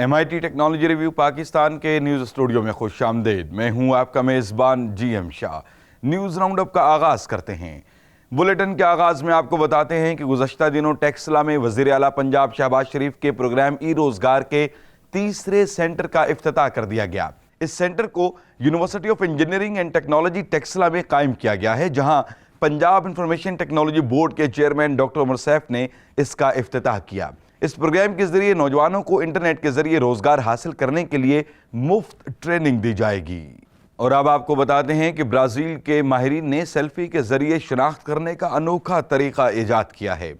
MIT technology review Pakistan के news studio में खुश आमदीद। मैं हूं आपका मेज़बान GM Shah. News round up का आगाज़ करते हैं। बुलेटिन के आगाज़ में आपको बताते हैं कि गुज़श्ता दिनों टेक्सला में वज़ीर आला पंजाब शहबाज शरीफ के प्रोग्राम रोज़गार के तीसरे सेंटर का इफ्तिताह कर दिया गया। इस सेंटर को university of engineering and technology Taxila में कायम किया गया है, जहां पंजाब इंफॉर्मेशन टेक्नोलॉजी बोर्ड के चेयरमैन डॉक्टर उमर सैफ ने इसका इफ्तिताह किया। इस प्रोग्राम के जरिए नौजवानों को इंटरनेट के जरिए रोजगार हासिल करने के लिए मुफ्त ट्रेनिंग दी जाएगी। और अब आपको बताते हैं कि ब्राज़ील के माहिरीन ने सेल्फी के जरिए शनाख्त करने का अनोखा तरीका ईजाद किया है।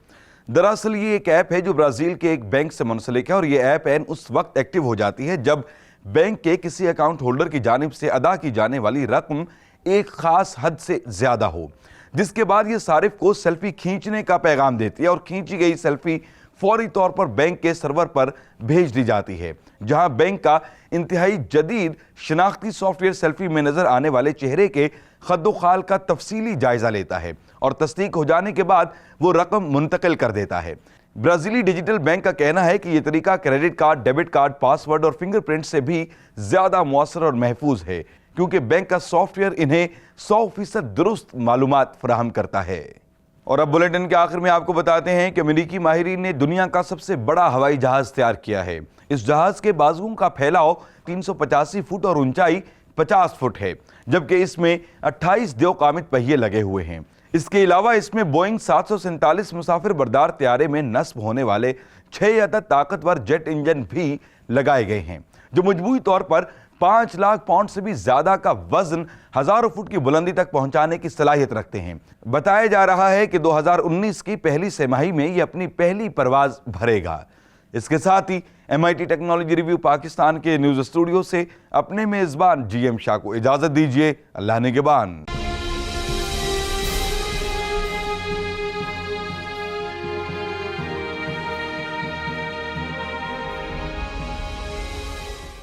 दरअसल ये एक ऐप है जो ब्राज़ील के एक बैंक से मुंसलिक है, और ये ऐप एन उस वक्त एक्टिव हो जाती है जब बैंक के किसी अकाउंट होल्डर की जानिब से अदा की जाने वाली रकम एक खास हद से ज्यादा हो, जिसके बाद ये सारिफ को सेल्फी खींचने का पैगाम देती है और खींची गई सेल्फी फौरी तौर पर बैंक के सर्वर पर भेज दी जाती है, जहां बैंक का इंतहाई जदीद शनाख्ती सॉफ्टवेयर सेल्फी में नजर आने वाले चेहरे के खद्दोखाल का तफसीली जायजा लेता है और तस्दीक हो जाने के बाद वो रकम मुंतकिल कर देता है। ब्राज़ीली डिजिटल बैंक का कहना है कि यह तरीका credit card, debit card, password और फिंगरप्रिंट से भी ज्यादा मौसर और महफूज है, क्योंकि बैंक का सॉफ्टवेयर इन्हें 100% दुरुस्त मालूमात फराहम करता है। और अब बुलेटिन के आखिर में आपको बताते हैं कि अमेरिकी माहिरीन ने दुनिया का सबसे बड़ा हवाई जहाज तैयार किया है। इस जहाज के बाजुओं का फैलाव 385 फुट और ऊंचाई 50 फुट है, जबकि इसमें 28 देवकामित पहिए लगे हुए हैं। इसके अलावा इसमें बोइंग 747 मुसाफिर बरदार तैयारे में नस्ब होने वाले 6 अदद ताकतवर जेट इंजन भी लगाए गए हैं, जो मजबूती तौर पर 5 लाख पाउंड से भी ज्यादा का वजन हजारों फुट की बुलंदी तक पहुंचाने की सलाहियत रखते हैं। बताया जा रहा है कि 2019 की पहली तिमाही में यह अपनी पहली परवाज भरेगा। इसके साथ ही MIT टेक्नोलॉजी रिव्यू पाकिस्तान के न्यूज़ स्टूडियो से अपने मेज़बान GM शाह को इजाजत दीजिए। अल्लाह निगहबान।